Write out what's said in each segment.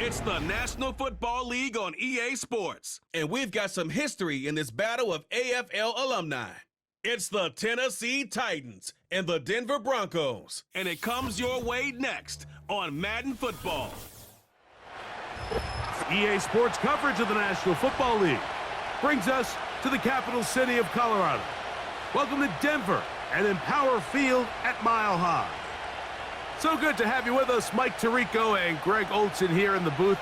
It's the National Football League on EA Sports, and we've got some history in this battle of AFL alumni. It's the Tennessee Titans and the Denver Broncos, and it comes your way next on Madden Football. EA Sports coverage of the National Football League brings us to the capital city of Colorado. Welcome to Denver and Empower Field at Mile High. So good to have you with us, Mike Tirico and Greg Olson here in the booth.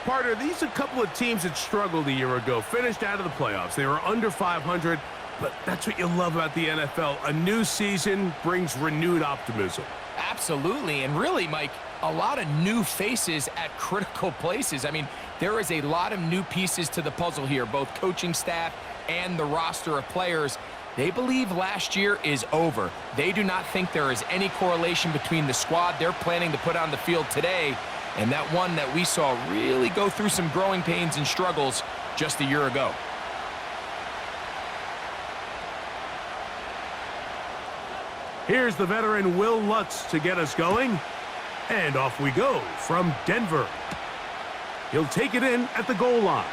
Partner, these are a couple of teams that struggled a year ago, finished out of the playoffs. They were under 500, but that's what you love about the NFL. A new season brings renewed optimism. Absolutely, and really, Mike, a lot of new faces at critical places. I mean, there is a lot of new pieces to the puzzle here, both coaching staff and the roster of players. They believe last year is over. They do not think there is any correlation between the squad they're planning to put on the field today and that one that we saw really go through some growing pains and struggles just a year ago. Here's the veteran Will Lutz to get us going. And off we go from Denver. He'll take it in at the goal line.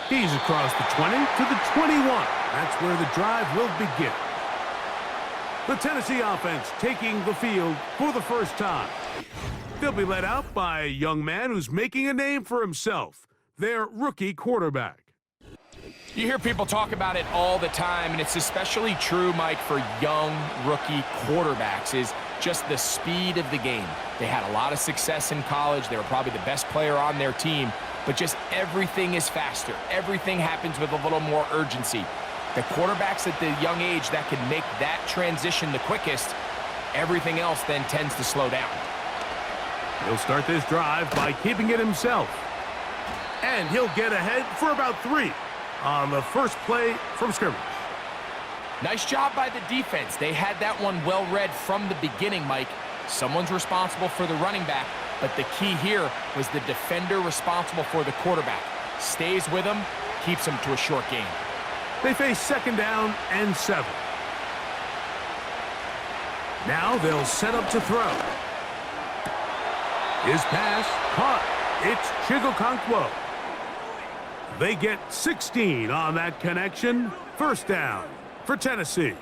He's across the 20 to the 21. That's where the drive will begin. The Tennessee offense taking the field for the first time. They'll be led out by a young man who's making a name for himself, their rookie quarterback. You hear people talk about it all the time, and it's especially true, Mike, for young rookie quarterbacks, is just the speed of the game. They had a lot of success in college. They were probably the best player on their team, but just everything is faster. Everything happens with a little more urgency. The quarterbacks at the young age that can make that transition the quickest, everything else then tends to slow down. He'll start this drive by keeping it himself. And he'll get ahead for about 3 on the first play from scrimmage. Nice job by the defense. They had that one well read from the beginning, Mike. Someone's responsible for the running back, but the key here was the defender responsible for the quarterback. Stays with him, keeps him to a short game. They face second down and 7. Now they'll set up to throw. His pass caught. It's Chigokonkwo. They get 16 on that connection. First down for Tennessee.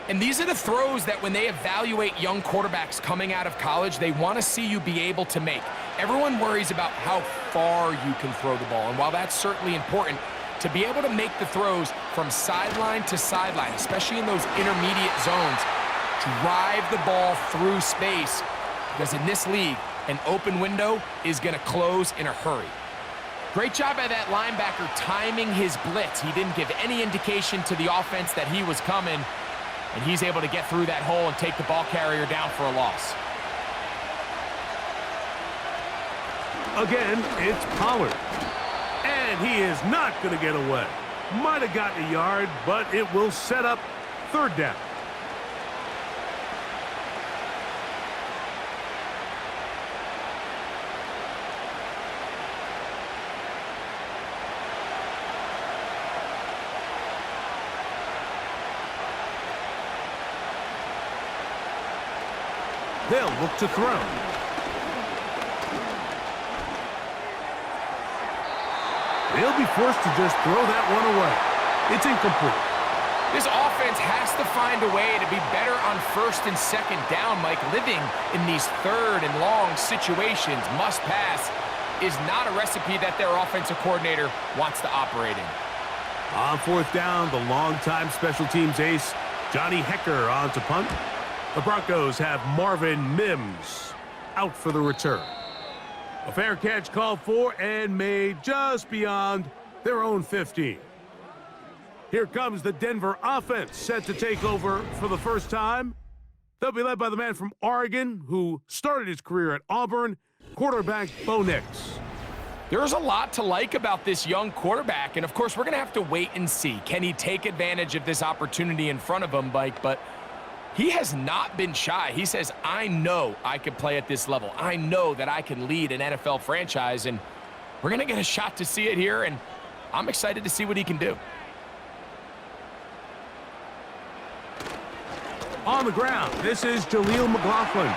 And these are the throws that when they evaluate young quarterbacks coming out of college, they want to see you be able to make. Everyone worries about how far you can throw the ball, and while that's certainly important, to be able to make the throws from sideline to sideline, especially in those intermediate zones, drive the ball through space, because in this league, an open window is going to close in a hurry. Great job by that linebacker timing his blitz. He didn't give any indication to the offense that he was coming, and he's able to get through that hole and take the ball carrier down for a loss. Again, it's Pollard. And he is not going to get away. Might have gotten a yard, but it will set up third down. They'll look to throw. They'll be forced to just throw that one away. It's incomplete. This offense has to find a way to be better on first and second down, Mike. Living in these third and long situations, must pass, is not a recipe that their offensive coordinator wants to operate in. On fourth down, the longtime special teams ace, Johnny Hecker, on to punt. The Broncos have Marvin Mims out for the return. A fair catch called for and made just beyond their own 15. Here comes the Denver offense set to take over for the first time. They'll be led by the man from Oregon who started his career at Auburn, quarterback Bo Nix. There's a lot to like about this young quarterback, and of course we're going to have to wait and see. Can he take advantage of this opportunity in front of him, Mike? But he has not been shy. He says, I know I can play at this level. I know that I can lead an NFL franchise, and we're going to get a shot to see it here, and I'm excited to see what he can do. On the ground, this is Jaleel McLaughlin.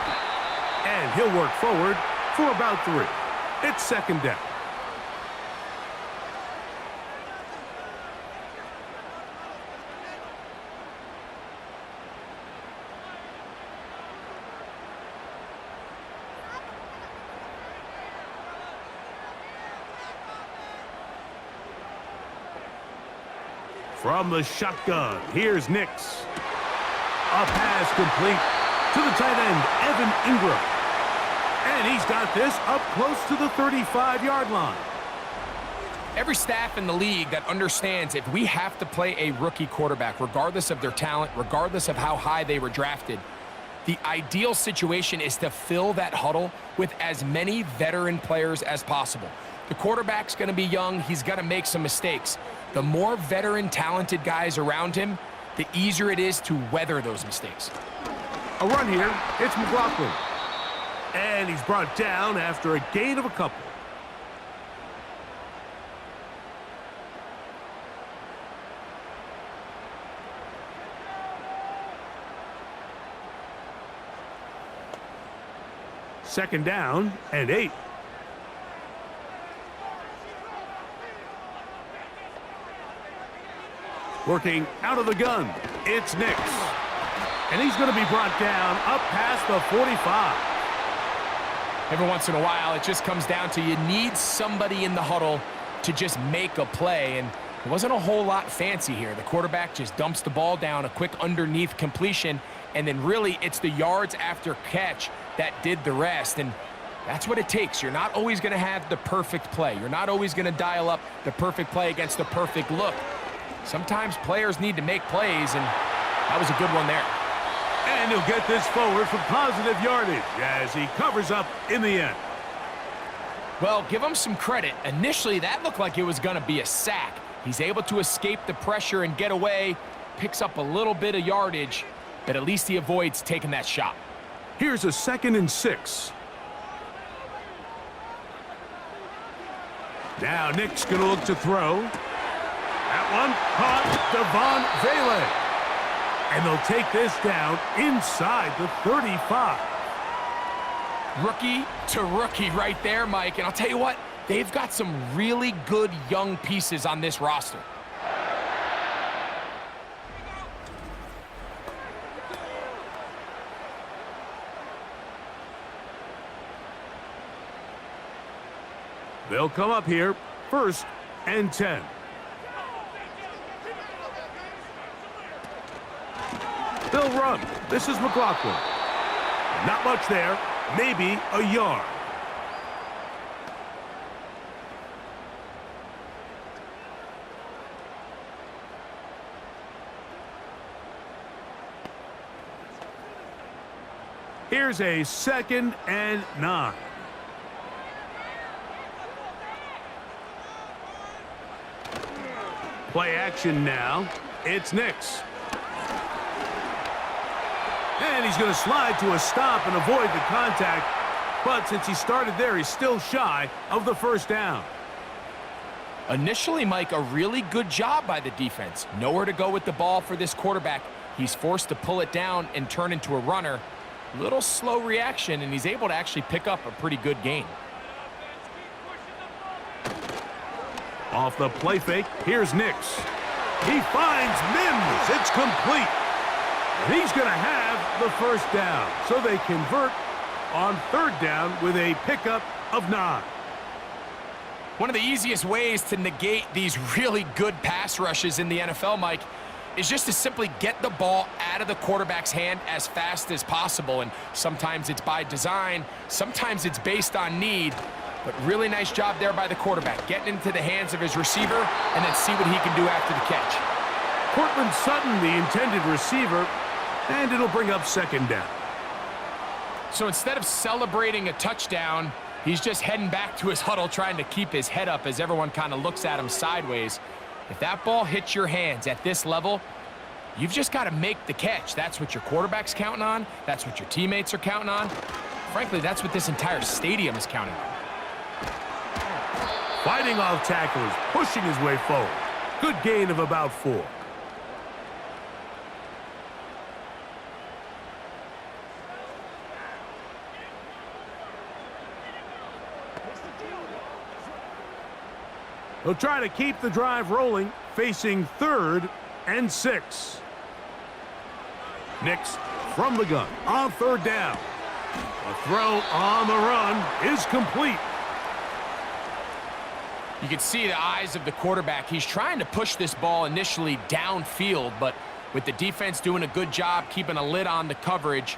And he'll work forward for about 3. It's second down. From the shotgun, here's Nix. A pass complete to the tight end, Evan Ingram. And he's got this up close to the 35-yard line. Every staff in the league that understands if we have to play a rookie quarterback, regardless of their talent, regardless of how high they were drafted, the ideal situation is to fill that huddle with as many veteran players as possible. The quarterback's going to be young. He's going to make some mistakes. The more veteran, talented guys around him, the easier it is to weather those mistakes. A run here. It's McLaughlin. And he's brought down after a gain of a couple. Second down and 8. Working out of the gun, it's Nix. And he's going to be brought down up past the 45. Every once in a while, it just comes down to you need somebody in the huddle to just make a play, and it wasn't a whole lot fancy here. The quarterback just dumps the ball down, a quick underneath completion, and then really it's the yards after catch that did the rest, and that's what it takes. You're not always going to have the perfect play. You're not always going to dial up the perfect play against the perfect look. Sometimes players need to make plays, and that was a good one there. And he'll get this forward for positive yardage as he covers up in the end. Well, give him some credit. Initially, that looked like it was going to be a sack. He's able to escape the pressure and get away, picks up a little bit of yardage, but at least he avoids taking that shot. Here's a 2nd and 6. Now Nick's going to look to throw. That one caught Devon Vele. And they'll take this down inside the 35. Rookie to rookie right there, Mike. And I'll tell you what, they've got some really good young pieces on this roster. They'll come up here, 1st and 10. They'll run. This is McLaughlin. Not much there. Maybe a yard. Here's a 2nd and 9. Play action now. It's Nix. And he's going to slide to a stop and avoid the contact. But since he started there, he's still shy of the 1st down. Initially, Mike, a really good job by the defense. Nowhere to go with the ball for this quarterback. He's forced to pull it down and turn into a runner. Little slow reaction, and he's able to actually pick up a pretty good gain. Off the play fake, here's Nix. He finds Mims. It's complete. And he's going to have the 1st down. So they convert on 3rd down with a pickup of 9. One of the easiest ways to negate these really good pass rushes in the NFL, Mike, is just to simply get the ball out of the quarterback's hand as fast as possible. And sometimes it's by design, sometimes it's based on need. But really nice job there by the quarterback, getting into the hands of his receiver and then see what he can do after the catch. Cortland Sutton, the intended receiver, and it'll bring up 2nd down. So instead of celebrating a touchdown, he's just heading back to his huddle trying to keep his head up as everyone kind of looks at him sideways. If that ball hits your hands at this level, you've just got to make the catch. That's what your quarterback's counting on. That's what your teammates are counting on. Frankly, that's what this entire stadium is counting on. Fighting off tacklers, pushing his way forward. Good gain of about 4. He'll try to keep the drive rolling, facing 3rd and 6. Nix from the gun on 3rd down. A throw on the run is complete. You can see the eyes of the quarterback. He's trying to push this ball initially downfield, but with the defense doing a good job keeping a lid on the coverage,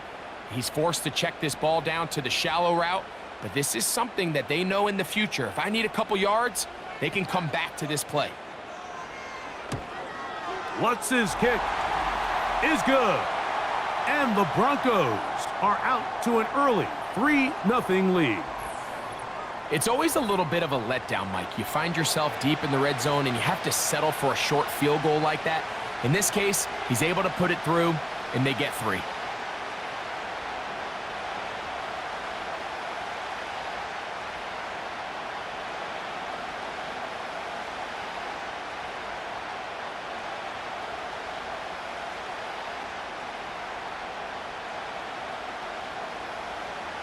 he's forced to check this ball down to the shallow route. But this is something that they know in the future. If I need a couple yards, they can come back to this play. Lutz's kick is good. And the Broncos are out to an early 3-0 lead. It's always a little bit of a letdown, Mike. You find yourself deep in the red zone and you have to settle for a short field goal like that. In this case, he's able to put it through, and they get 3.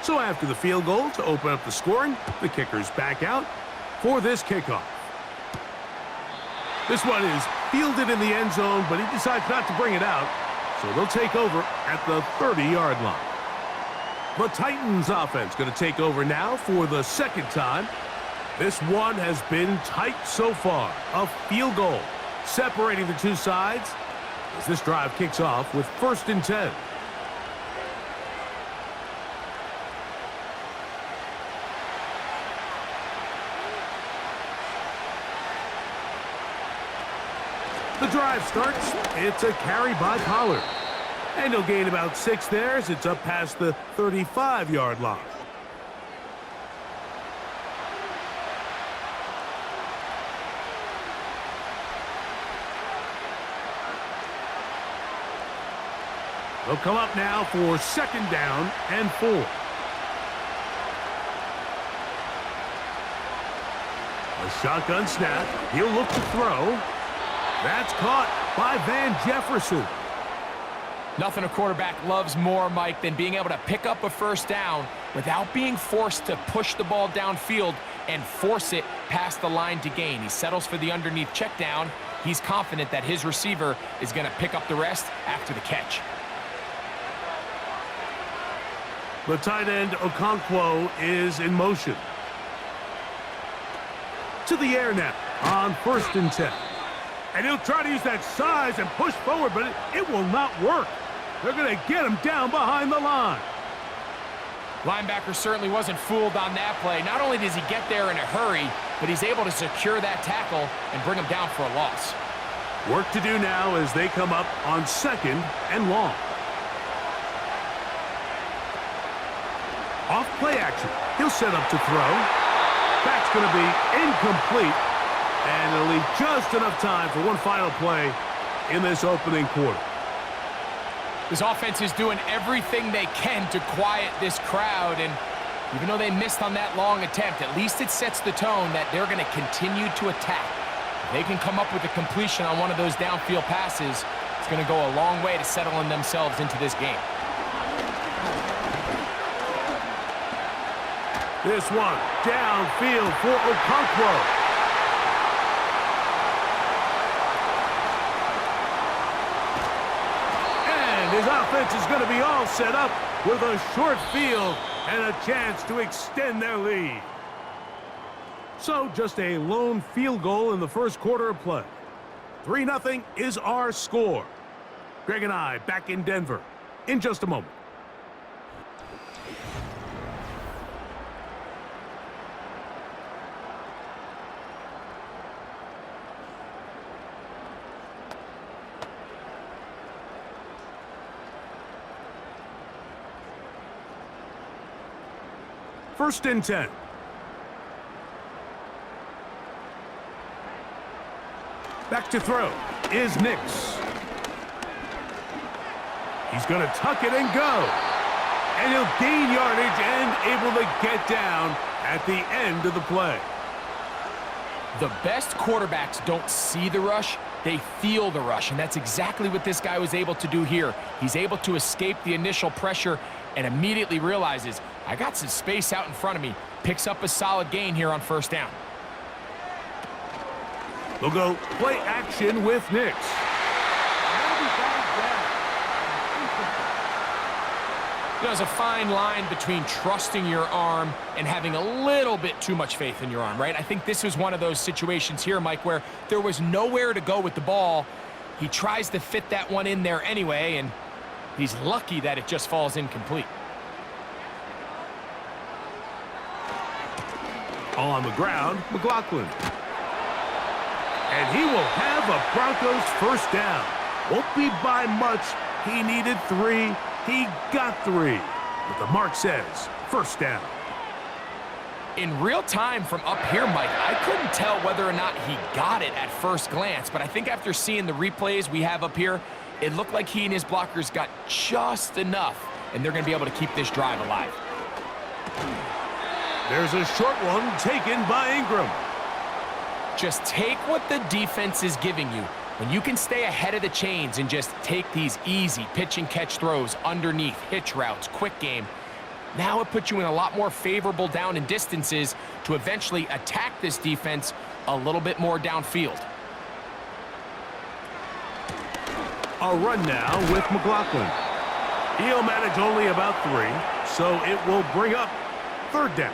So after the field goal to open up the scoring, the kicker's back out for this kickoff. This one is fielded in the end zone, but he decides not to bring it out, so they'll take over at the 30-yard line. The Titans offense going to take over now for the 2nd time. This one has been tight so far. A field goal separating the two sides as this drive kicks off with 1st and 10. The drive starts. It's a carry by Pollard. And he'll gain about 6 there as it's up past the 35-yard line. They'll come up now for 2nd down and 4. A shotgun snap. He'll look to throw. That's caught by Van Jefferson. Nothing a quarterback loves more, Mike, than being able to pick up a 1st down without being forced to push the ball downfield and force it past the line to gain. He settles for the underneath check down. He's confident that his receiver is going to pick up the rest after the catch. The tight end Okonkwo is in motion. To the air now on 1st and 10. And he'll try to use that size and push forward, but it will not work. They're going to get him down behind the line. Linebacker certainly wasn't fooled on that play. Not only does he get there in a hurry, but he's able to secure that tackle and bring him down for a loss. Work to do now as they come up on 2nd and long. Off play action. He'll set up to throw. That's going to be incomplete. And it'll leave just enough time for one final play in this opening quarter. This offense is doing everything they can to quiet this crowd, and even though they missed on that long attempt, at least it sets the tone that they're going to continue to attack. If they can come up with a completion on one of those downfield passes, it's going to go a long way to settling themselves into this game. This one downfield for Okonkwo. His offense is going to be all set up with a short field and a chance to extend their lead. So just a lone field goal in the 1st quarter of play. 3-0 is our score. Greg and I back in Denver in just a moment. First and 10. Back to throw is Nix. He's going to tuck it and go. And he'll gain yardage and able to get down at the end of the play. The best quarterbacks don't see the rush, they feel the rush, and that's exactly what this guy was able to do here. He's able to escape the initial pressure and immediately realizes, I got some space out in front of me. Picks up a solid gain here on 1st down. They'll go play action with Nix. There's a fine line between trusting your arm and having a little bit too much faith in your arm, right? I think this was one of those situations here, Mike, where there was nowhere to go with the ball. He tries to fit that one in there anyway, and he's lucky that it just falls incomplete. All on the ground, McLaughlin. And he will have a Broncos first down. Won't be by much. He needed 3. He got 3. But the mark says first down. In real time from up here, Mike, I couldn't tell whether or not he got it at first glance, but I think after seeing the replays we have up here, it looked like he and his blockers got just enough, and they're going to be able to keep this drive alive. There's a short one taken by Ingram. Just take what the defense is giving you. When you can stay ahead of the chains and just take these easy pitch and catch throws underneath, hitch routes, quick game, now it puts you in a lot more favorable down and distances to eventually attack this defense a little bit more downfield. A run now with McLaughlin. He'll manage only about 3, so it will bring up third down.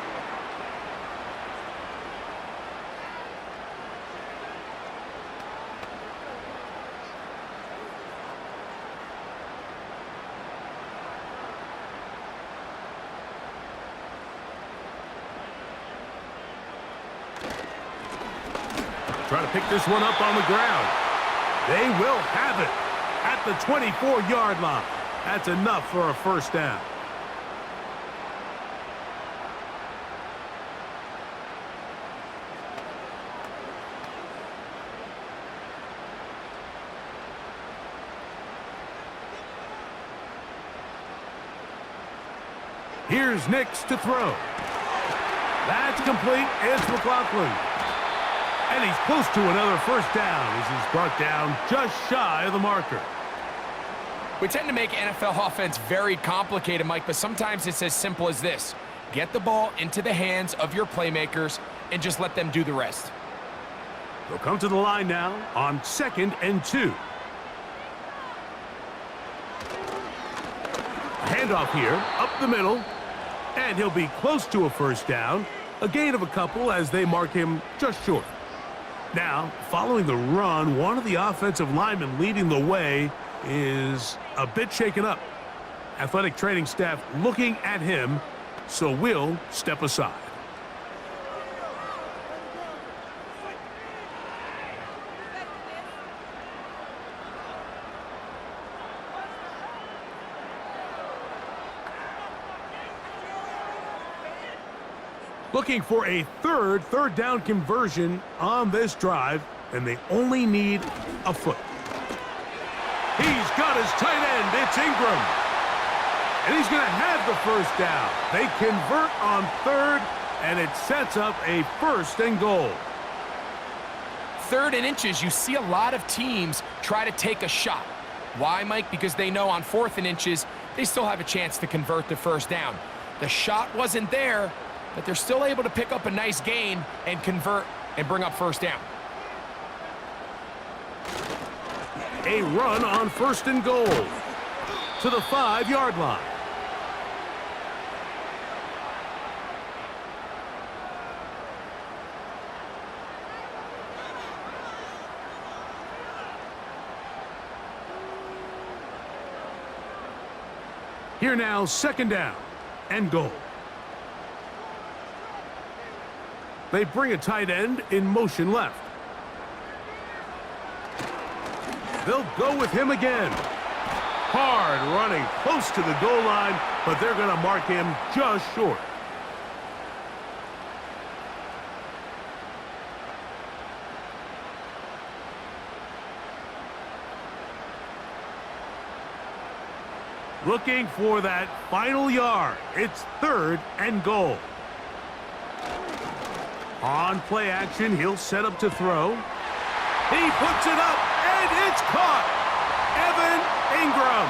Trying to pick this one up on the ground. They will have it at the 24-yard line. That's enough for a first down. Here's Nix to throw. That's complete. It's McLaughlin. And he's close to another first down as he's brought down just shy of the marker. We tend to make NFL offense very complicated, Mike, but sometimes it's as simple as this. Get the ball into the hands of your playmakers and just let them do the rest. They'll come to the line now on 2nd and 2. Handoff here, up the middle, and he'll be close to a first down. A gain of a couple as they mark him just short. Now, following the run, one of the offensive linemen leading the way is a bit shaken up. Athletic training staff looking at him, so we'll step aside. Looking for a third down conversion on this drive, and they only need a foot. He's got his tight end. It's Ingram. And he's going to have the first down. They convert on 3rd, and it sets up a 1st and goal. 3rd and inches, you see a lot of teams try to take a shot. Why, Mike? Because they know on 4th and inches, they still have a chance to convert the first down. The shot wasn't there, but they're still able to pick up a nice gain and convert and bring up first down. A run on 1st and goal to the 5-yard line. Here now, 2nd down and goal. They bring a tight end in motion left. They'll go with him again. Hard running close to the goal line, but they're going to mark him just short. Looking for that final yard. It's 3rd and goal. On play action, he'll set up to throw. He puts it up, and it's caught. Evan Ingram.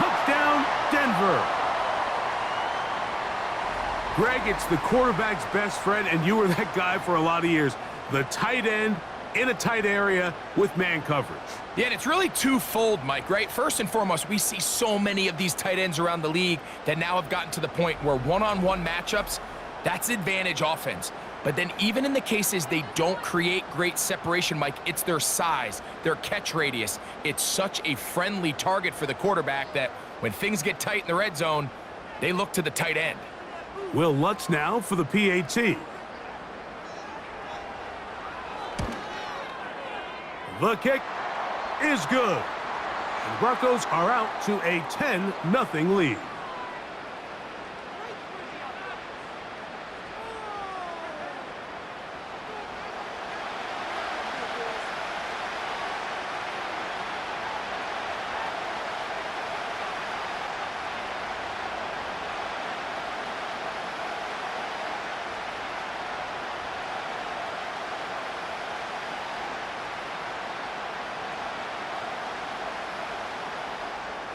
Touchdown, Denver. Greg, it's the quarterback's best friend, and you were that guy for a lot of years. The tight end in a tight area with man coverage. Yeah, and it's really twofold, Mike, right? First and foremost, we see so many of these tight ends around the league that now have gotten to the point where one-on-one matchups, that's advantage offense. But then even in the cases they don't create great separation, Mike, it's their size, their catch radius. It's such a friendly target for the quarterback that when things get tight in the red zone, they look to the tight end. Will Lutz now for the PAT. The kick is good. And the Broncos are out to a 10-0 lead.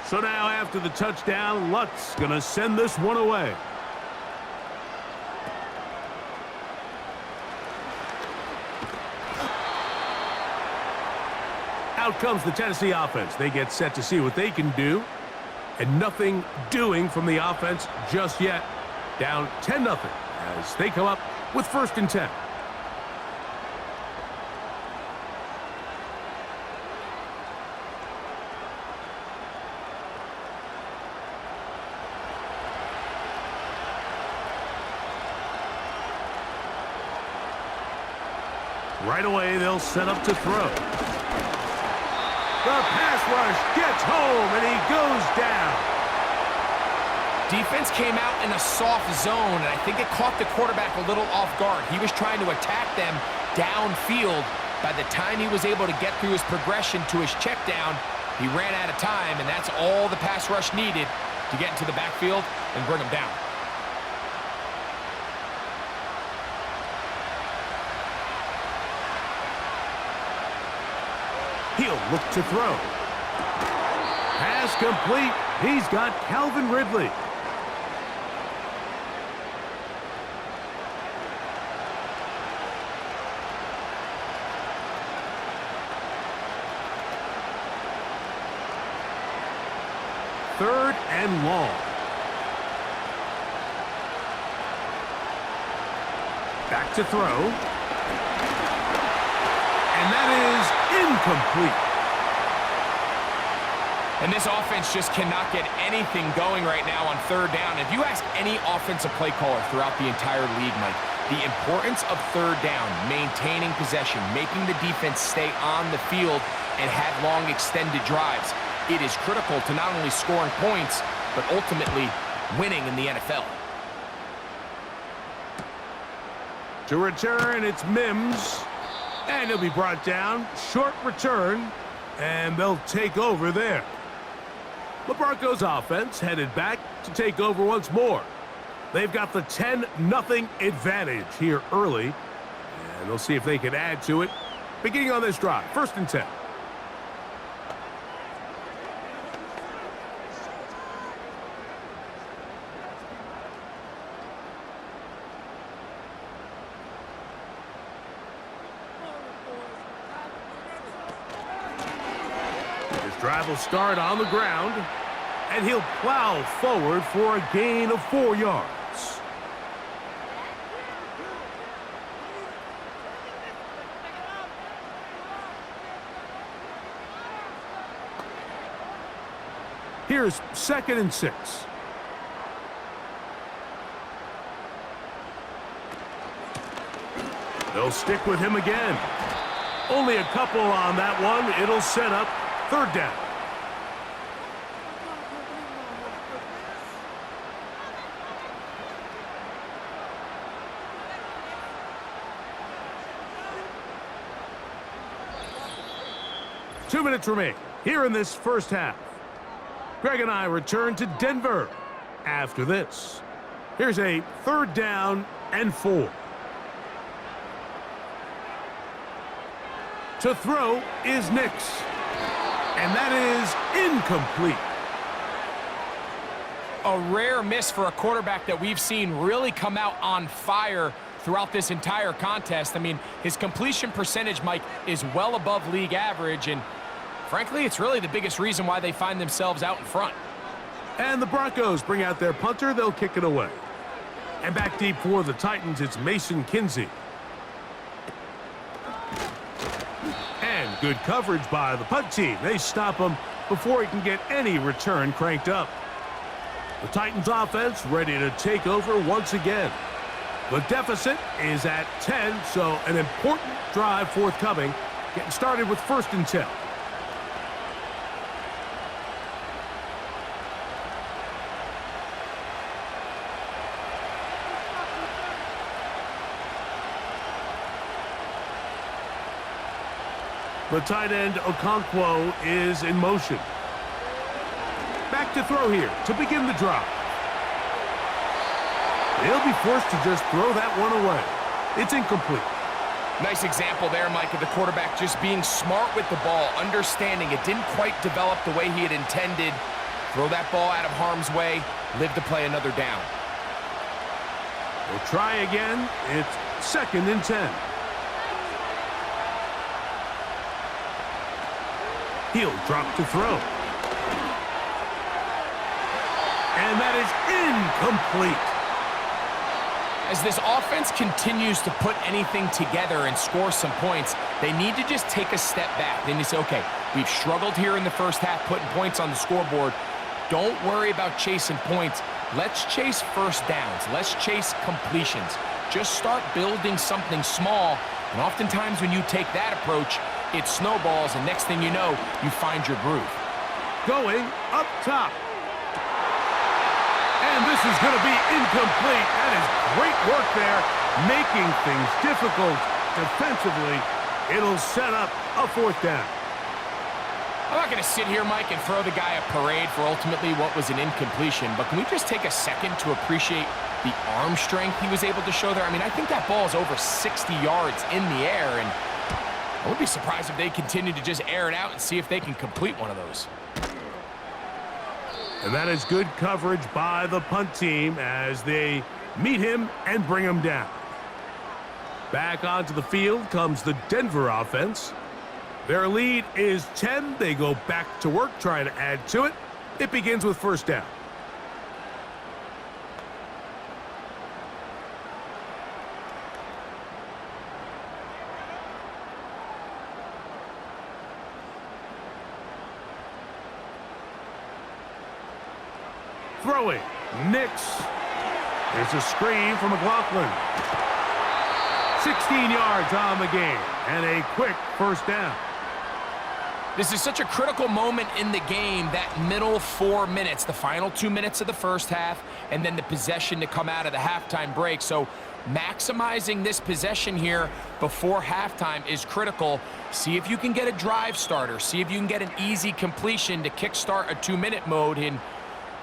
So now after the touchdown, Lutz going to send this one away. Out comes the Tennessee offense. They get set to see what they can do. And nothing doing from the offense just yet. Down 10-0 as they come up with 1st and 10. Right away, they'll set up to throw. The pass rush gets home, and he goes down. Defense came out in a soft zone, and I think it caught the quarterback a little off guard. He was trying to attack them downfield. By the time he was able to get through his progression to his check down, he ran out of time, and that's all the pass rush needed to get into the backfield and bring him down. He'll look to throw. Pass complete. He's got Calvin Ridley. Third and long. Back to throw. And that is incomplete. And this offense just cannot get anything going right now on 3rd down. If you ask any offensive play caller throughout the entire league, Mike, the importance of 3rd down, maintaining possession, making the defense stay on the field and have long extended drives, it is critical to not only scoring points, but ultimately winning in the NFL. To return, it's Mims. And he'll be brought down. Short return. And they'll take over there. The Broncos offense headed back to take over once more. They've got the 10-0 advantage here early. And they'll see if they can add to it. Beginning on this drive, 1st and 10. Drive will start on the ground, and he'll plow forward for a gain of 4 yards. Here's 2nd and 6. They'll stick with him again. Only a couple on that one. It'll set up 3rd down. Two minutes remain here in this first half. Greg and I return to Denver after this. Here's a 3rd down and 4. To throw is Nix. And that is incomplete. A rare miss for a quarterback that we've seen really come out on fire throughout this entire contest. I mean, his completion percentage, Mike, is well above league average, and frankly, it's really the biggest reason why they find themselves out in front. And the Broncos bring out their punter. They'll kick it away. And back deep for the Titans, it's Mason Kinsey. And good coverage by the punt team. They stop him before he can get any return cranked up. The Titans offense ready to take over once again. The deficit is at 10, so an important drive forthcoming. Getting started with 1st and 10. The tight end, Okonkwo, is in motion. Back to throw here to begin the drive. He'll be forced to just throw that one away. It's incomplete. Nice example there, Mike, of the quarterback just being smart with the ball, understanding it didn't quite develop the way he had intended. Throw that ball out of harm's way, live to play another down. We'll try again. It's 2nd and 10. He'll drop to throw. And that is incomplete. As this offense continues to put anything together and score some points, they need to just take a step back. Then you say, okay, we've struggled here in the first half putting points on the scoreboard. Don't worry about chasing points. Let's chase first downs. Let's chase completions. Just start building something small. And oftentimes when you take that approach, it snowballs, and next thing you know, you find your groove. Going up top. And this is going to be incomplete. That is great work there, making things difficult defensively. It'll set up a 4th down. I'm not going to sit here, Mike, and throw the guy a parade for ultimately what was an incompletion, but can we just take a second to appreciate the arm strength he was able to show there? I mean, I think that ball is over 60 yards in the air, and I would be surprised if they continue to just air it out and see if they can complete one of those. And that is good coverage by the punt team as they meet him and bring him down. Back onto the field comes the Denver offense. Their lead is 10. They go back to work, trying to add to it. It begins with 1st down. Throwing. Nix. There's a screen from McLaughlin. 16 yards on the game. And a quick 1st down. This is such a critical moment in the game, that middle 4 minutes, the final 2 minutes of the first half, and then the possession to come out of the halftime break. So maximizing this possession here before halftime is critical. See if you can get a drive starter. See if you can get an easy completion to kickstart a 2-minute mode, and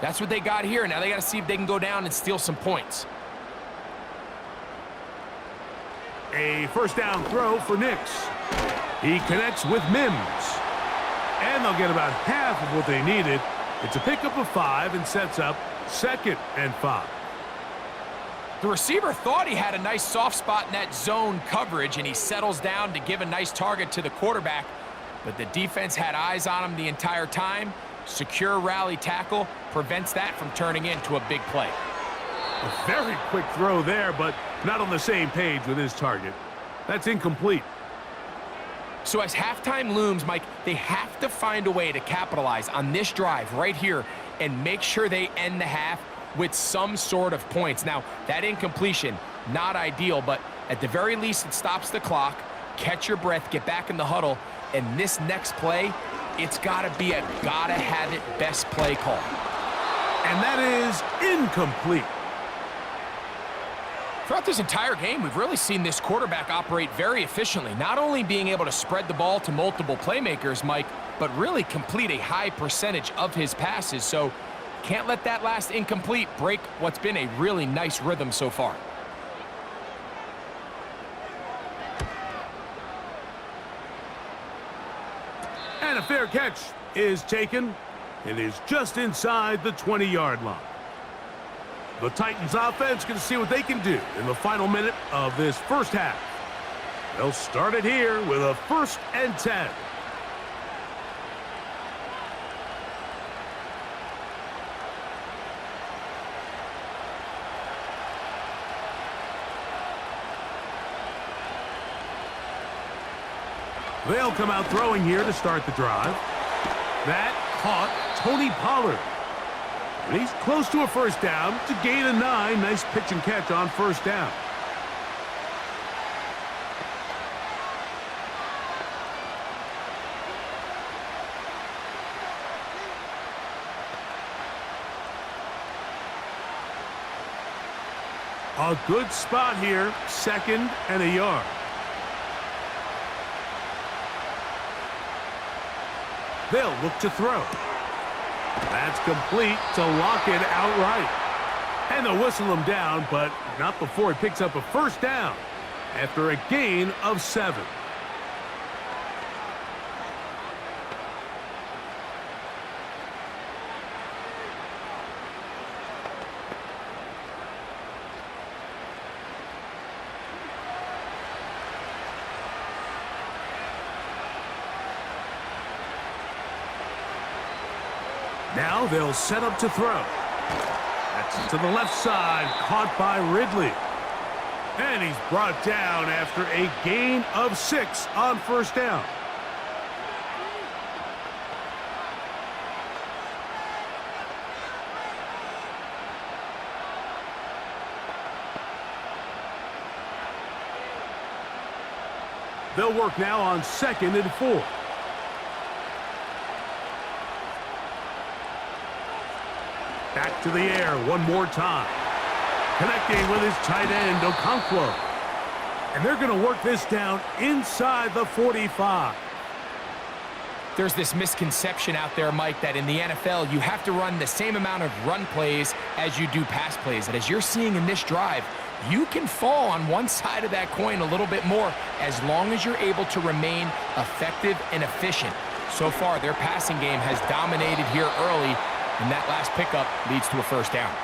that's what they got here. Now they got to see if they can go down and steal some points. A 1st down throw for Nix. He connects with Mims. And they'll get about half of what they needed. It's a pickup of 5 and sets up 2nd and 5. The receiver thought he had a nice soft spot in that zone coverage, and he settles down to give a nice target to the quarterback. But the defense had eyes on him the entire time. Secure rally tackle prevents that from turning into a big play. A very quick throw there, but not on the same page with his target. That's incomplete. So as halftime looms, Mike, they have to find a way to capitalize on this drive right here and make sure they end the half with some sort of points. Now, that incompletion, not ideal, but at the very least, it stops the clock. Catch your breath, get back in the huddle, and this next play, it's got to be a gotta-have-it best play call. And that is incomplete. Throughout this entire game, we've really seen this quarterback operate very efficiently, not only being able to spread the ball to multiple playmakers, Mike, but really complete a high percentage of his passes. So can't let that last incomplete break what's been a really nice rhythm so far. And a fair catch is taken. It is just inside the 20-yard line. The Titans offense going to see what they can do in the final minute of this first half. They'll start it here with a 1st and 10. They'll come out throwing here to start the drive. That caught Tony Pollard. And he's close to a 1st down to gain a 9. Nice pitch and catch on 1st down. A good spot here, 2nd and a yard. They'll look to throw. That's complete to lock it outright. And they'll whistle him down, but not before he picks up a 1st down after a gain of 7. Now they'll set up to throw. That's to the left side, caught by Ridley. And he's brought down after a gain of 6 on 1st down. They'll work now on 2nd and 4. Back to the air one more time. Connecting with his tight end, Okonkwo. And they're going to work this down inside the 45. There's this misconception out there, Mike, that in the NFL, you have to run the same amount of run plays as you do pass plays. And as you're seeing in this drive, you can fall on one side of that coin a little bit more as long as you're able to remain effective and efficient. So far, their passing game has dominated here early, and that last pickup leads to a 1st down.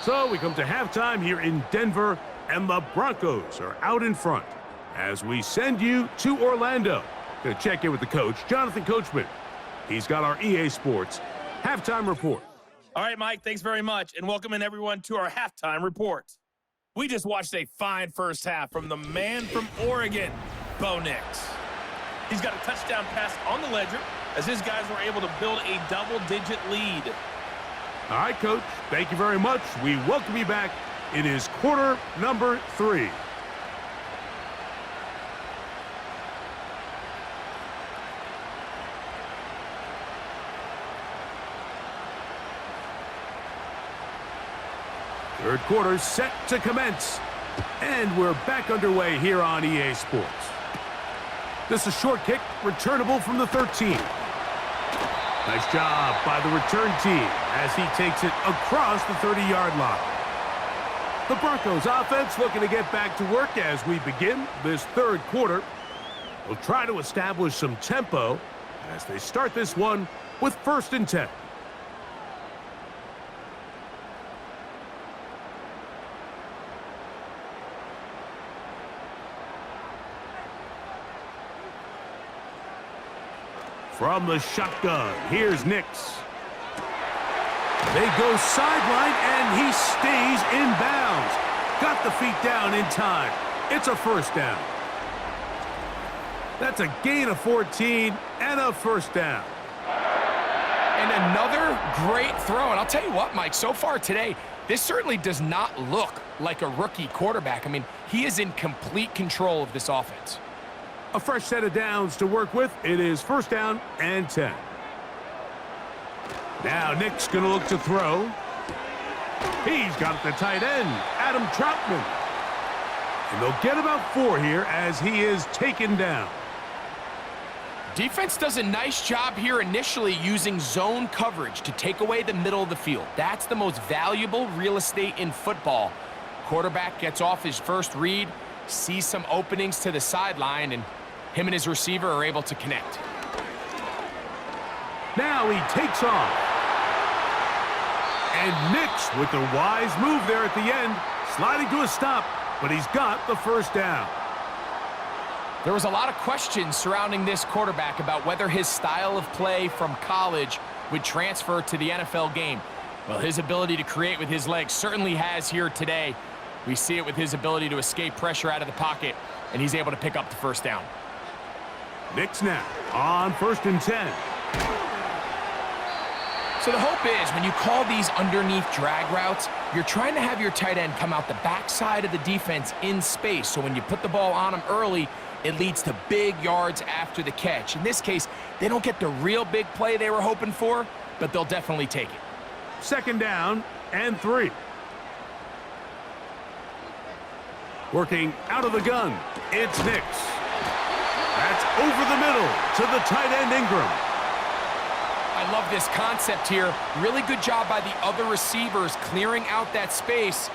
So we come to halftime here in Denver, and the Broncos are out in front as we send you to Orlando. Going to check in with the coach, Jonathan Coachman. He's got our EA Sports halftime report. All right, Mike, thanks very much, and welcome in everyone to our halftime report. We just watched a fine first half from the man from Oregon, Bo Nix. He's got a touchdown pass on the ledger as his guys were able to build a double-digit lead. All right, Coach, thank you very much. We welcome you back. It is quarter number 3. Third quarter set to commence. And we're back underway here on EA Sports. This is a short kick, returnable from the 13. Nice job by the return team as he takes it across the 30-yard line. The Broncos offense looking to get back to work as we begin this third quarter. They'll try to establish some tempo as they start this one with 1st and 10. From the shotgun, here's Nix. They go sideline, and he stays in bounds. Got the feet down in time. It's a 1st down. That's a gain of 14 and a 1st down. And another great throw. And I'll tell you what, Mike, so far today, this certainly does not look like a rookie quarterback. I mean, he is in complete control of this offense. A fresh set of downs to work with. It is 1st down and 10. Now Nick's going to look to throw. He's got the tight end, Adam Troutman. And they'll get about 4 here as he is taken down. Defense does a nice job here initially using zone coverage to take away the middle of the field. That's the most valuable real estate in football. Quarterback gets off his first read, sees some openings to the sideline, and him and his receiver are able to connect. Now he takes off. And Nix with the wise move there at the end, sliding to a stop, but he's got the first down. There was a lot of questions surrounding this quarterback about whether his style of play from college would transfer to the NFL game. Well, his ability to create with his legs certainly has here today. We see it with his ability to escape pressure out of the pocket, and he's able to pick up the first down. Nix now on 1st and 10. So the hope is when you call these underneath drag routes, you're trying to have your tight end come out the backside of the defense in space. So when you put the ball on him early, it leads to big yards after the catch. In this case, they don't get the real big play they were hoping for, but they'll definitely take it. 2nd down and 3. Working out of the gun, it's Nix. That's over the middle to the tight end Ingram. I love this concept here. Really good job by the other receivers clearing out that space.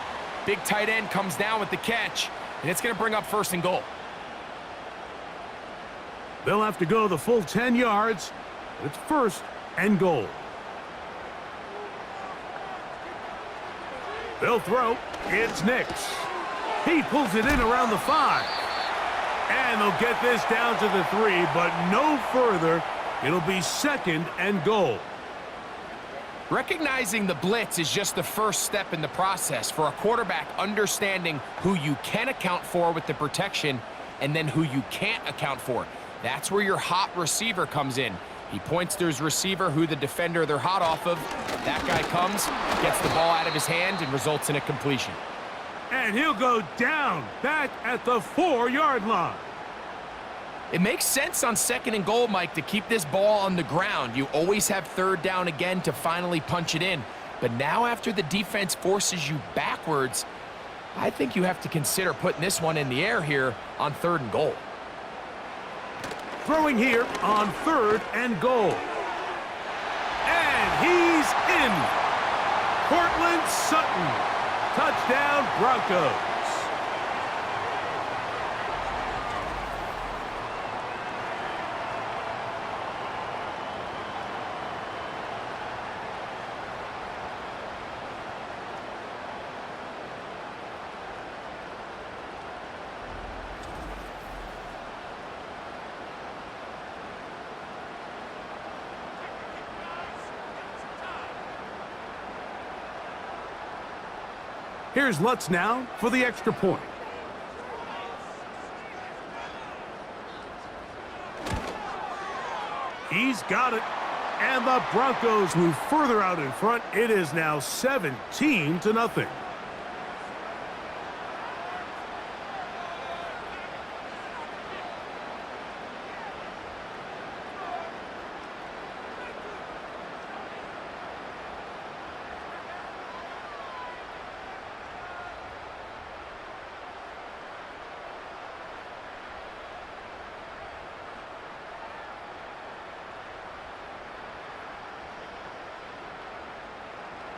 Big tight end comes down with the catch, and it's going to bring up 1st and goal. They'll have to go the full 10 yards. It's 1st and goal. They'll throw. It's Nix. He pulls it in around the 5. And they'll get this down to the 3, but no further. It'll be 2nd and goal. Recognizing the blitz is just the first step in the process for a quarterback understanding who you can account for with the protection and then who you can't account for. That's where your hot receiver comes in. He points to his receiver who the defender they're hot off of. That guy comes, gets the ball out of his hand, and results in a completion. And he'll go down back at the 4-yard line. It makes sense on 2nd and goal, Mike, to keep this ball on the ground. You always have 3rd down again to finally punch it in. But now after the defense forces you backwards, I think you have to consider putting this one in the air here on 3rd and goal. Throwing here on 3rd and goal. And he's in. Cortland Sutton. Touchdown, Broncos. Here's Lutz now for the extra point. He's got it. And the Broncos move further out in front. It is now 17-0.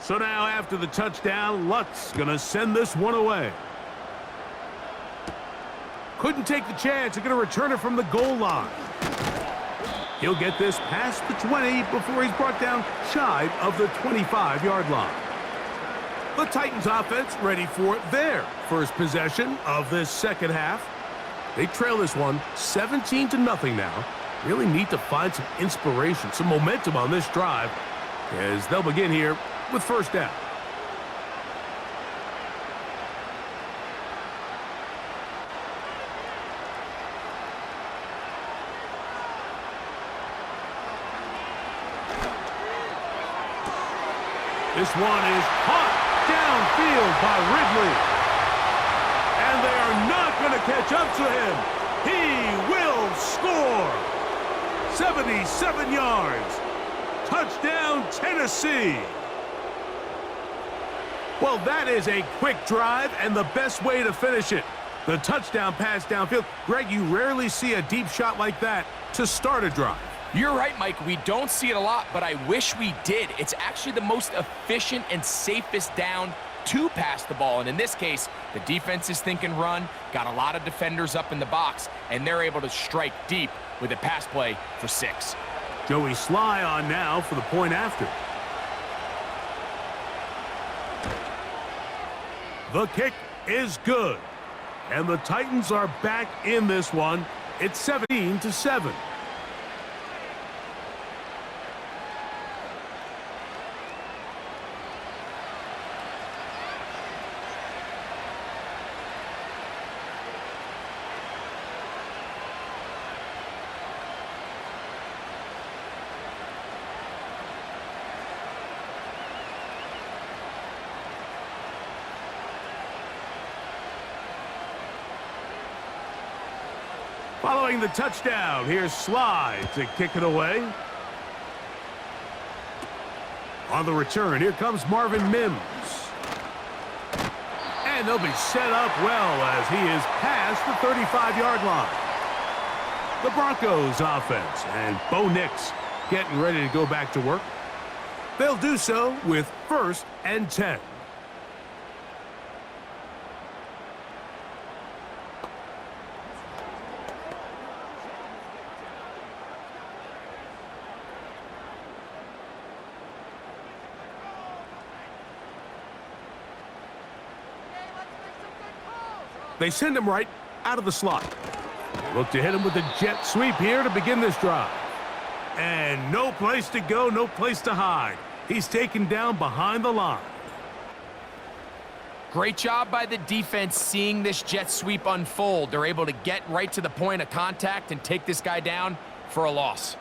So now after the touchdown, Lutz gonna send this one away. Couldn't take the chance. They're gonna return it from the goal line. He'll get this past the 20 before he's brought down shy of the 25-yard line. The Titans offense ready for their first possession of this 2nd half. They trail this one 17-0 now. Really need to find some inspiration, some momentum on this drive as they'll begin here with 1st down. This one is caught downfield by Ridley. And they are not going to catch up to him. He will score. 77 yards. Touchdown, Tennessee. Well, that is a quick drive and the best way to finish it. The touchdown pass downfield. Greg, you rarely see a deep shot like that to start a drive. You're right, Mike. We don't see it a lot, but I wish we did. It's actually the most efficient and safest down to pass the ball. And in this case, the defense is thinking run, got a lot of defenders up in the box, and they're able to strike deep with a pass play for 6. Joey Sly on now for the point after. The kick is good. And the Titans are back in this one. It's 17-7. Following the touchdown, here's Slide to kick it away. On the return, here comes Marvin Mims. And they'll be set up well as he is past the 35-yard line. The Broncos offense and Bo Nix getting ready to go back to work. They'll do so with 1st and 10. They send him right out of the slot. Look to hit him with a jet sweep here to begin this drive. And no place to go, no place to hide. He's taken down behind the line. Great job by the defense seeing this jet sweep unfold. They're able to get right to the point of contact and take this guy down for a loss.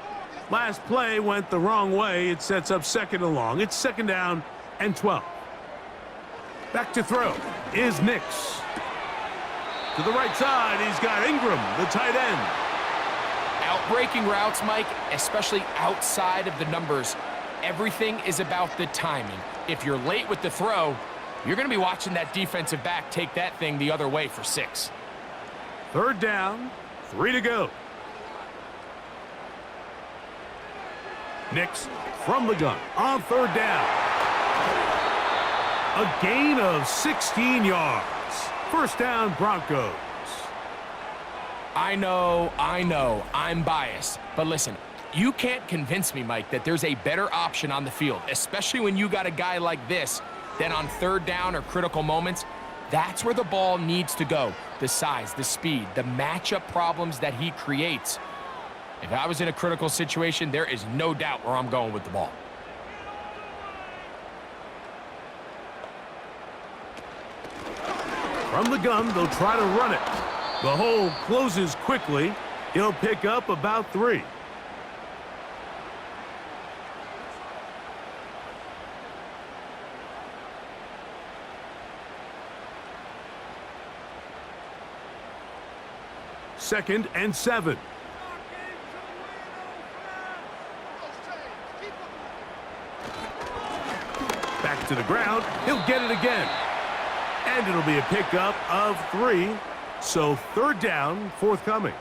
Last play went the wrong way. It sets up 2nd and long. It's 2nd down and 12. Back to throw is Nix. To the right side, he's got Ingram, the tight end. Out-breaking routes, Mike, especially outside of the numbers, everything is about the timing. If you're late with the throw, you're going to be watching that defensive back take that thing the other way for 6. 3rd down, 3 to go. Nix from the gun on 3rd down. A gain of 16 yards. 1st down, Broncos. I know, I'm biased. But listen, you can't convince me, Mike, that there's a better option on the field, especially when you got a guy like this, than on 3rd down or critical moments. That's where the ball needs to go. The size, the speed, the matchup problems that he creates. If I was in a critical situation, there is no doubt where I'm going with the ball. From the gun, they'll try to run it. The hole closes quickly. He'll pick up about 3. Second and 7. Back to the ground. He'll get it again. And it'll be a pickup of 3. So 3rd down, forthcoming.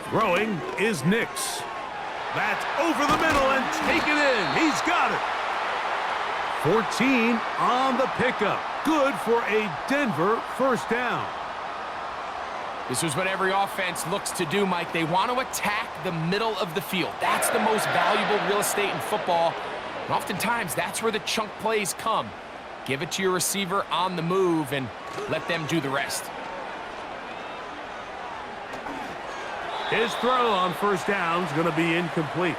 Throwing is Nix. That's over the middle and taken in. He's got it. 14 on the pickup. Good for a Denver 1st down. This is what every offense looks to do, Mike. They want to attack the middle of the field. That's the most valuable real estate in football. And oftentimes, that's where the chunk plays come. Give it to your receiver on the move and let them do the rest. His throw on 1st down is going to be incomplete.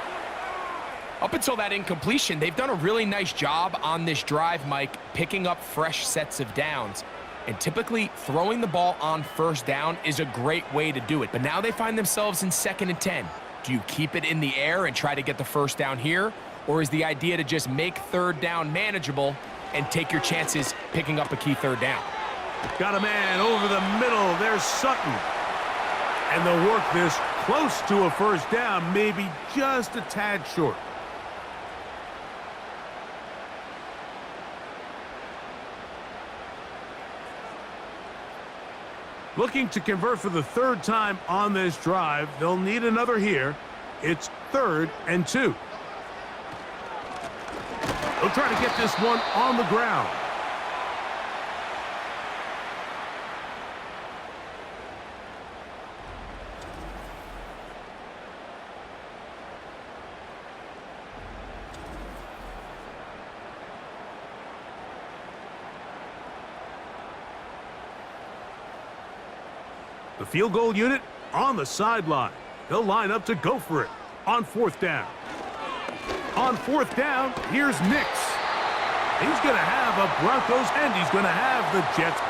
Up until that incompletion, they've done a really nice job on this drive, Mike, picking up fresh sets of downs. And typically, throwing the ball on 1st down is a great way to do it. But now they find themselves in 2nd and 10. Do you keep it in the air and try to get the 1st down here? Or is the idea to just make 3rd down manageable and take your chances picking up a key 3rd down? Got a man over the middle. There's Sutton. And they'll work this close to a 1st down, maybe just a tad short. Looking to convert for the 3rd time on this drive. They'll need another here. It's 3rd and 2. They'll try to get this one on the ground. The field goal unit on the sideline. They'll line up to go for it on 4th down. On 4th down, here's Nix. He's going to have a Broncos, and he's going to have the Jets.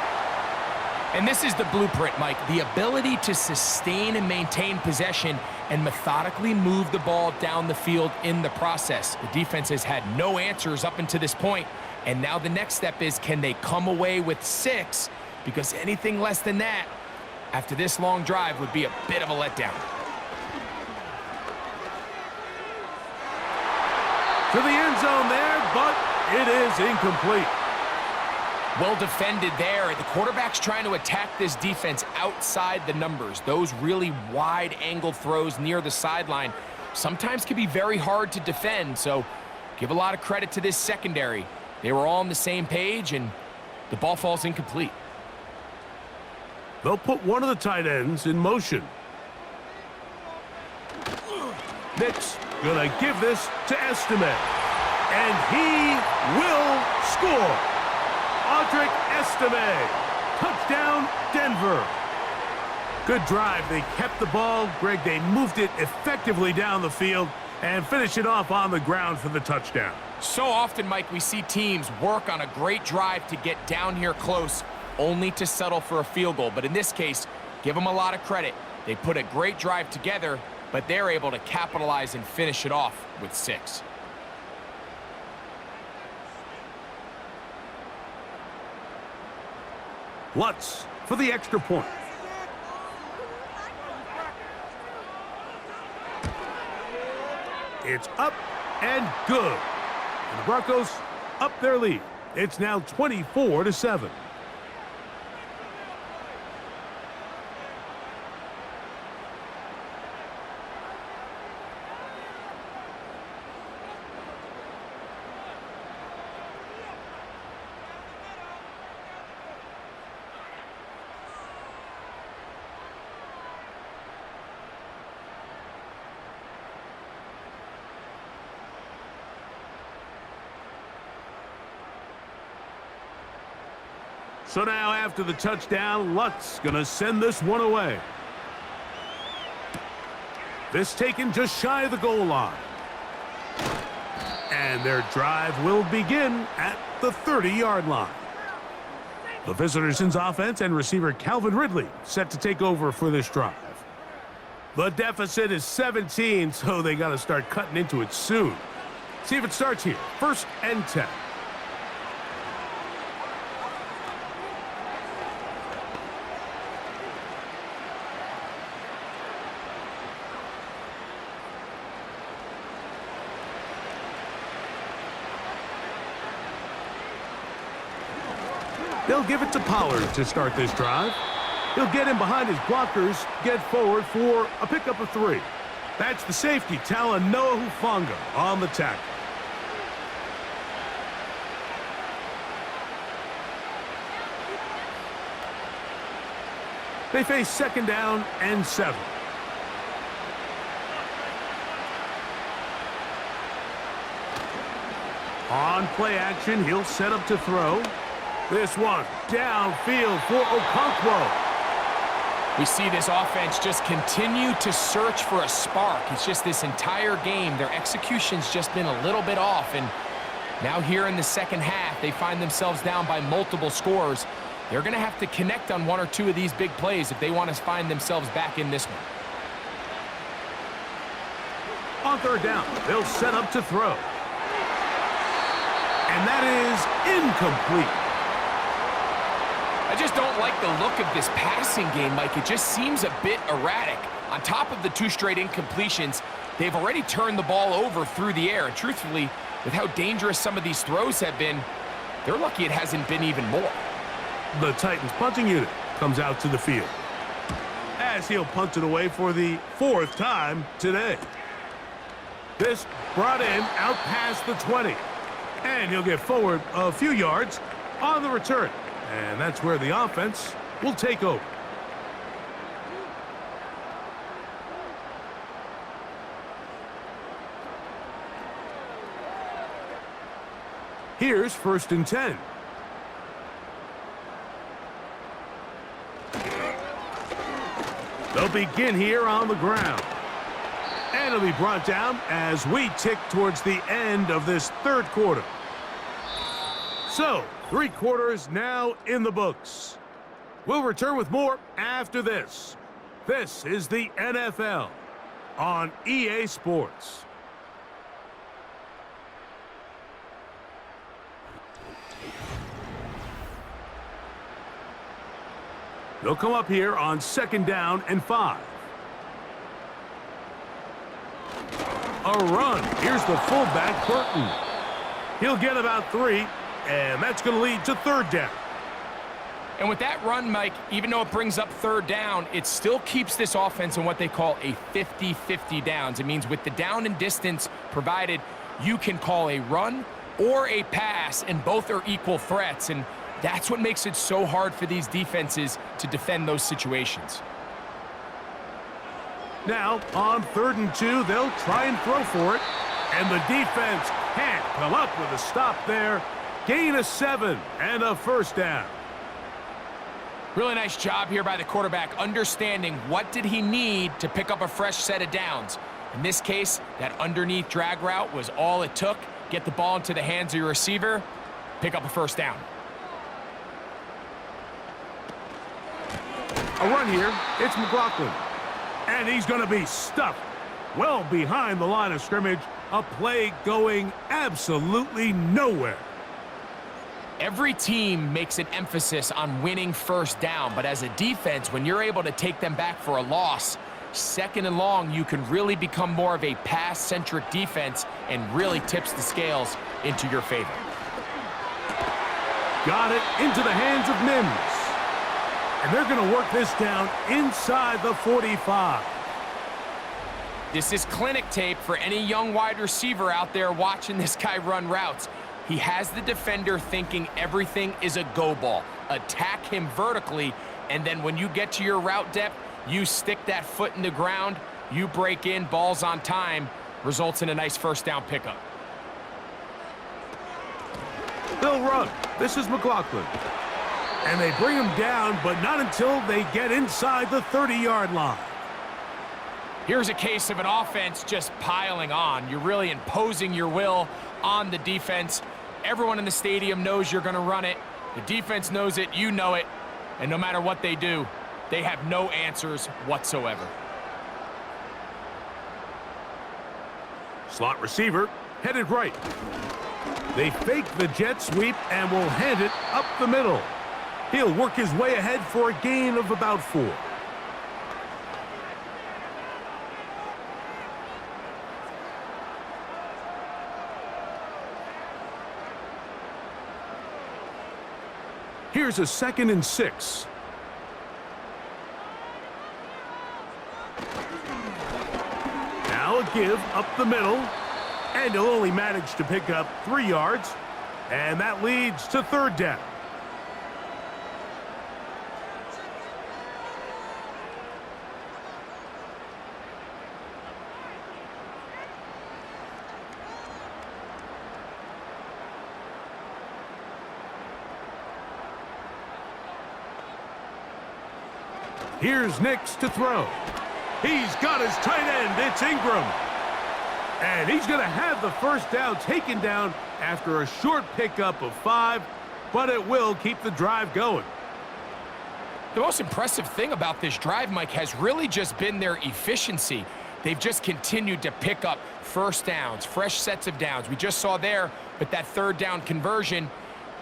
And this is the blueprint, Mike. The ability to sustain and maintain possession and methodically move the ball down the field in the process. The defense has had no answers up until this point, and now the next step is, can they come away with 6? Because anything less than that, after this long drive, would be a bit of a letdown. To the end zone there, but it is incomplete. Well defended there. The quarterback's trying to attack this defense outside the numbers. Those really wide-angle throws near the sideline sometimes can be very hard to defend, so give a lot of credit to this secondary. They were all on the same page, and the ball falls incomplete. They'll put one of the tight ends in motion. Nix gonna give this to Estime, and he will score. Audric Estime, touchdown Denver. Good drive. They kept the ball. Greg, they moved it effectively down the field and finished it off on the ground for the touchdown. So often, Mike, we see teams work on a great drive to get down here close, only to settle for a field goal. But in this case, give them a lot of credit. They put a great drive together, but they're able to capitalize and finish it off with 6. Lutz for the extra point. It's up and good. And the Broncos up their lead. It's now 24-7. So now after the touchdown, Lutz gonna send this one away. This taken just shy of the goal line. And their drive will begin at the 30-yard line. The visitors' offense and receiver Calvin Ridley set to take over for this drive. The deficit is 17, so they got to start cutting into it soon. See if it starts here. 1st and 10. They'll give it to Pollard to start this drive. He'll get in behind his blockers, get forward for a pickup of 3. That's the safety, Talanoa Hufanga, on the tackle. They face 2nd down and 7. On play action, he'll set up to throw. This one downfield for Okonkwo. We see this offense just continue to search for a spark. It's just this entire game, their execution's just been a little bit off. And now here in the second half, they find themselves down by multiple scores. They're going to have to connect on 1 or 2 of these big plays if they want to find themselves back in this one. On 3rd down, they'll set up to throw. And that is incomplete. I just don't like the look of this passing game, Mike. It just seems a bit erratic. On top of the 2 straight incompletions, they've already turned the ball over through the air. And truthfully, with how dangerous some of these throws have been, they're lucky it hasn't been even more. The Titans punting unit comes out to the field, as he'll punt it away for the 4th time today. This brought in out past the 20. And he'll get forward a few yards on the return. And that's where the offense will take over. Here's 1st and 10. They'll begin here on the ground. And it'll be brought down as we tick towards the end of this 3rd quarter. So, 3 quarters now in the books. We'll return with more after this. This is the NFL on EA Sports. They'll come up here on 2nd down and 5. A run. Here's the fullback, Burton. He'll get about 3, and that's going to lead to 3rd down. And with that run, Mike, even though it brings up 3rd down, it still keeps this offense in what they call a 50-50 downs. It means with the down and distance provided, you can call a run or a pass, and both are equal threats. And that's what makes it so hard for these defenses to defend those situations. Now, on 3rd and 2, they'll try and throw for it. And the defense can't come up with a stop there. Gain of 7 and a 1st down. Really nice job here by the quarterback, understanding what did he need to pick up a fresh set of downs. In this case, that underneath drag route was all it took. Get the ball into the hands of your receiver, pick up a 1st down. A run here. It's McLaughlin. And he's going to be stuffed well behind the line of scrimmage. A play going absolutely nowhere. Every team makes an emphasis on winning 1st down, but as a defense, when you're able to take them back for a loss, 2nd and long, you can really become more of a pass-centric defense and really tips the scales into your favor. Got it into the hands of Mims. And they're going to work this down inside the 45. This is clinic tape for any young wide receiver out there watching this guy run routes. He has the defender thinking everything is a go ball. Attack him vertically, and then when you get to your route depth, you stick that foot in the ground, you break in, balls on time, results in a nice 1st down pickup. They'll run. This is McLaughlin. And they bring him down, but not until they get inside the 30-yard line. Here's a case of an offense just piling on. You're really imposing your will on the defense. Everyone in the stadium knows you're going to run it. The defense knows it, you know it. And no matter what they do, they have no answers whatsoever. Slot receiver headed right. They fake the jet sweep and will hand it up the middle. He'll work his way ahead for a gain of about 4. Here's a 2nd and 6. Now a give up the middle, and he'll only manage to pick up 3 yards, and that leads to 3rd down. Here's Nix to throw. He's got his tight end. It's Ingram. And he's going to have the 1st down taken down after a short pickup of 5, but it will keep the drive going. The most impressive thing about this drive, Mike, has really just been their efficiency. They've just continued to pick up 1st downs, fresh sets of downs. We just saw there with that 3rd down conversion,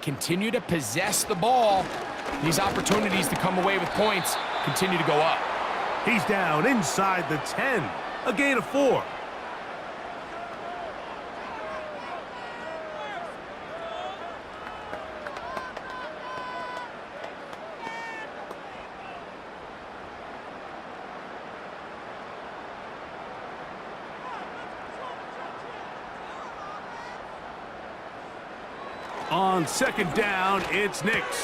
continue to possess the ball. These opportunities to come away with points continue to go up. He's down inside the 10, a gain of 4. On second down, it's Nix.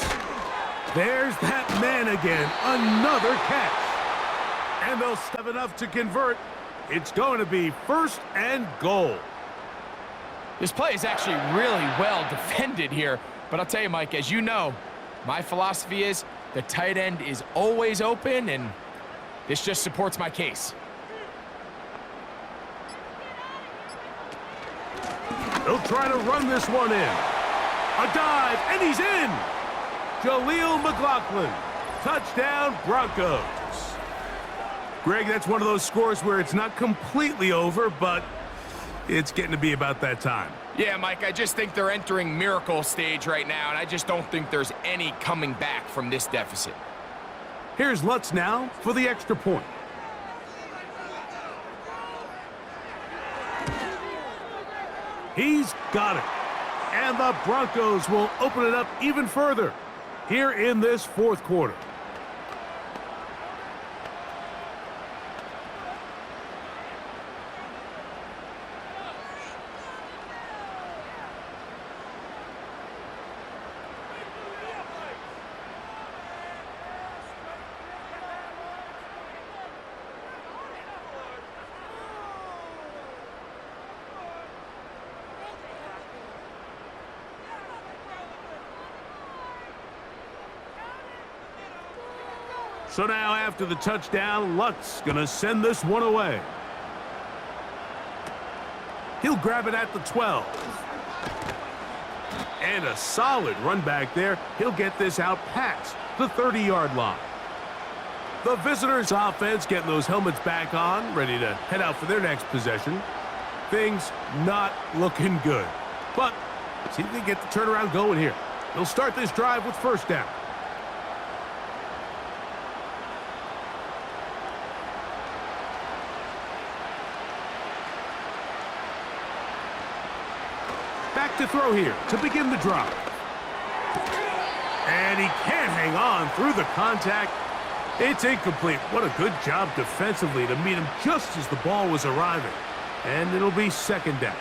There's that man again, another catch. And they'll step enough to convert. It's going to be 1st and goal. This play is actually really well defended here. But I'll tell you, Mike, as you know, my philosophy is the tight end is always open, and this just supports my case. They'll try to run this one in. A dive, and he's in. Jaleel McLaughlin. Touchdown, Broncos. Greg, that's one of those scores where it's not completely over, but it's getting to be about that time. Yeah, Mike, I just think they're entering miracle stage right now, and I just don't think there's any coming back from this deficit. Here's Lutz now for the extra point. He's got it. And the Broncos will open it up even further here in this 4th quarter. So now after the touchdown, Lutz gonna send this one away. He'll grab it at the 12. And a solid run back there. He'll get this out past the 30-yard line. The visitors' offense getting those helmets back on, ready to head out for their next possession. Things not looking good. But see if they get the turnaround going here. They'll start this drive with 1st down. Back to throw here to begin the drive. And he can't hang on through the contact. It's incomplete. What a good job defensively to meet him just as the ball was arriving. And it'll be 2nd down.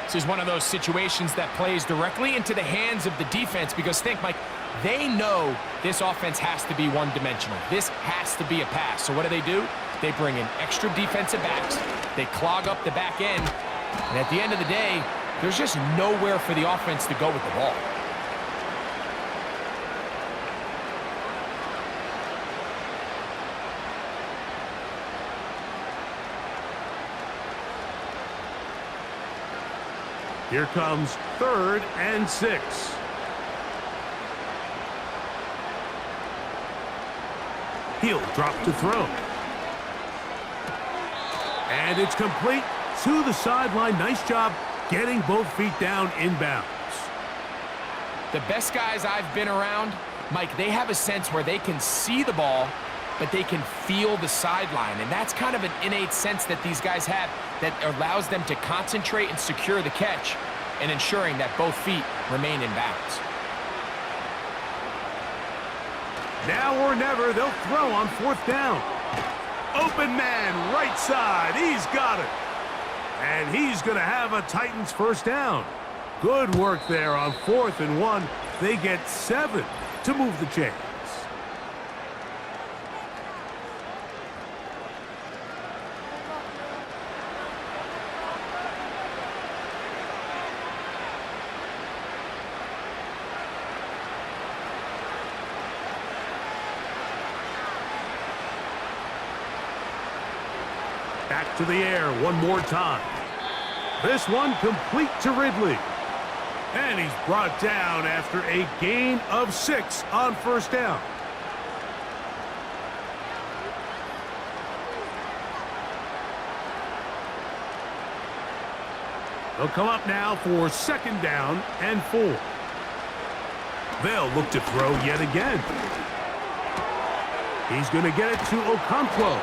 This is one of those situations that plays directly into the hands of the defense because think, Mike, they know this offense has to be one-dimensional. This has to be a pass. So what do? They bring in extra defensive backs. They clog up the back end. And at the end of the day, there's just nowhere for the offense to go with the ball. Here comes 3rd and 6. He'll drop to throw. And it's complete to the sideline. Nice job getting both feet down inbounds. The best guys I've been around, Mike, they have a sense where they can see the ball, but they can feel the sideline. And that's kind of an innate sense that these guys have that allows them to concentrate and secure the catch and ensuring that both feet remain in bounds. Now or never, they'll throw on 4th down. Open man, right side. He's got it. And he's going to have a Titans 1st down. Good work there on 4th and 1. They get 7 to move the chains. Back to the air one more time. This one complete to Ridley. And he's brought down after a gain of 6 on 1st down. They'll come up now for 2nd down and 4. They'll look to throw yet again. He's going to get it to Okonkwo.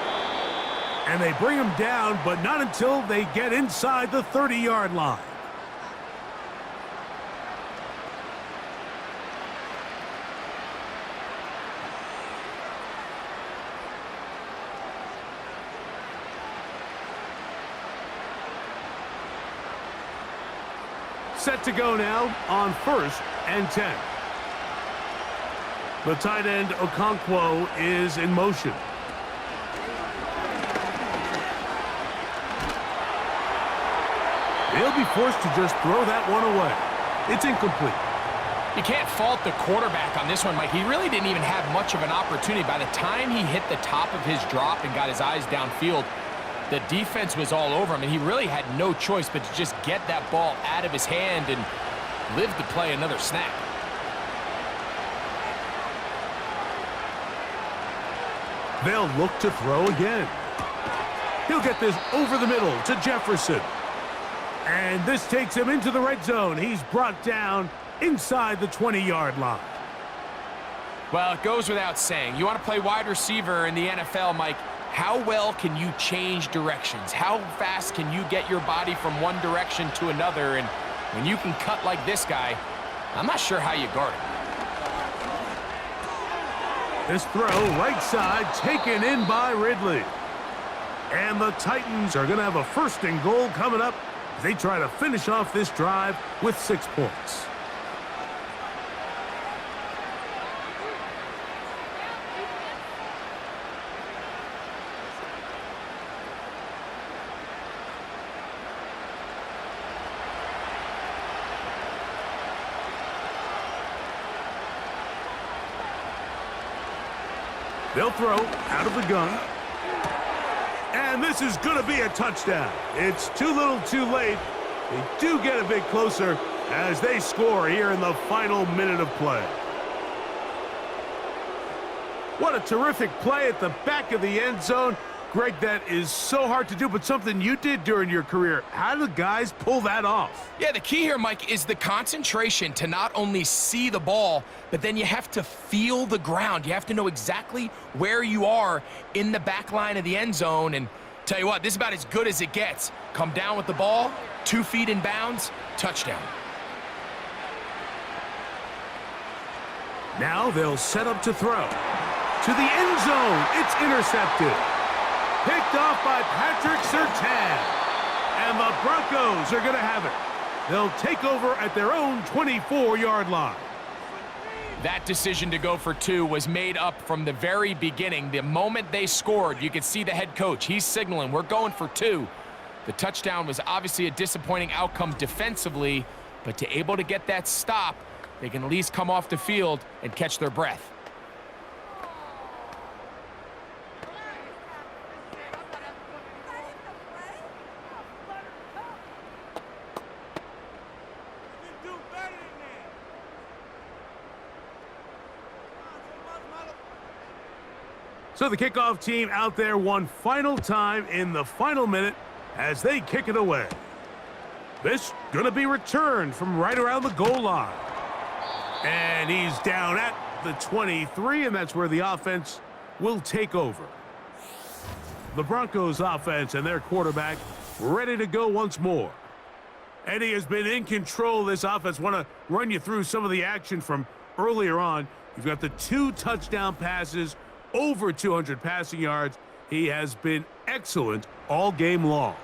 And they bring him down, but not until they get inside the 30-yard line. Set to go now on 1st and 10. The tight end, Okonkwo, is in motion. He'll be forced to just throw that one away. It's incomplete. You can't fault the quarterback on this one, Mike. He really didn't even have much of an opportunity. By the time he hit the top of his drop and got his eyes downfield, the defense was all over him, and he really had no choice but to just get that ball out of his hand and live to play another snap. They'll look to throw again. He'll get this over the middle to Jefferson. And this takes him into the red zone. He's brought down inside the 20-yard line. Well, it goes without saying. You want to play wide receiver in the NFL, Mike, how well can you change directions? How fast can you get your body from one direction to another? And when you can cut like this guy, I'm not sure how you guard it. This throw right side taken in by Ridley. And the Titans are going to have a 1st and goal coming up as they try to finish off this drive with 6 points. They'll throw out of the gun. And this is going to be a touchdown. It's too little too late. They do get a bit closer as they score here in the final minute of play. What a terrific play at the back of the end zone. Greg, that is so hard to do, but something you did during your career. How do guys pull that off? Yeah, the key here, Mike, is the concentration to not only see the ball, but then you have to feel the ground. You have to know exactly where you are in the back line of the end zone. And tell you what, this is about as good as it gets. Come down with the ball, 2 feet in bounds, touchdown. Now they'll set up to throw. To the end zone, it's intercepted. Picked off by Patrick Surtain. And the Broncos are going to have it. They'll take over at their own 24-yard line. That decision to go for 2 was made up from the very beginning. The moment they scored, you could see the head coach. He's signaling, we're going for 2. The touchdown was obviously a disappointing outcome defensively, but to able to get that stop, they can at least come off the field and catch their breath. So the kickoff team out there one final time in the final minute as they kick it away. This going to be returned from right around the goal line. And he's down at the 23, and that's where the offense will take over. The Broncos offense and their quarterback ready to go once more. Eddie has been in control of this offense. Want to run you through some of the action from earlier on. You've got the 2 touchdown passes, over 200 passing yards. He has been excellent all game long.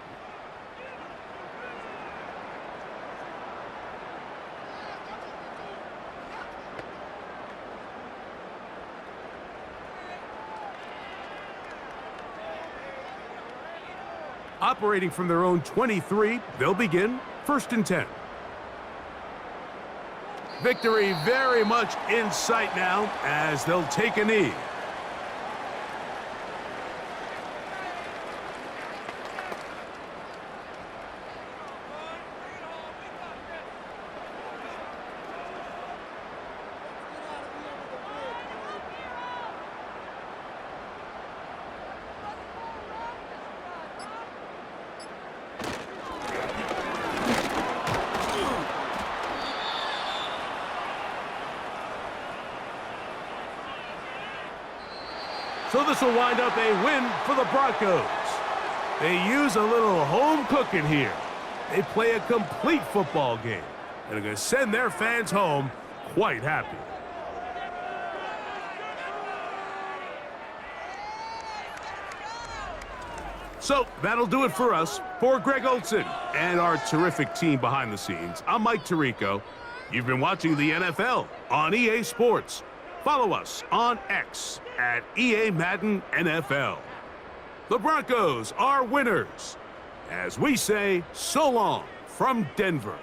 Operating from their own 23, they'll begin 1st and 10. Victory very much in sight now as they'll take a knee. So this will wind up a win for the Broncos. They use a little home cooking here. They play a complete football game and are going to send their fans home quite happy. So that'll do it for us. For Greg Olson and our terrific team behind the scenes, I'm Mike Tirico. You've been watching the NFL on EA Sports. Follow us on X at EA Madden NFL. The Broncos are winners. As we say, so long from Denver.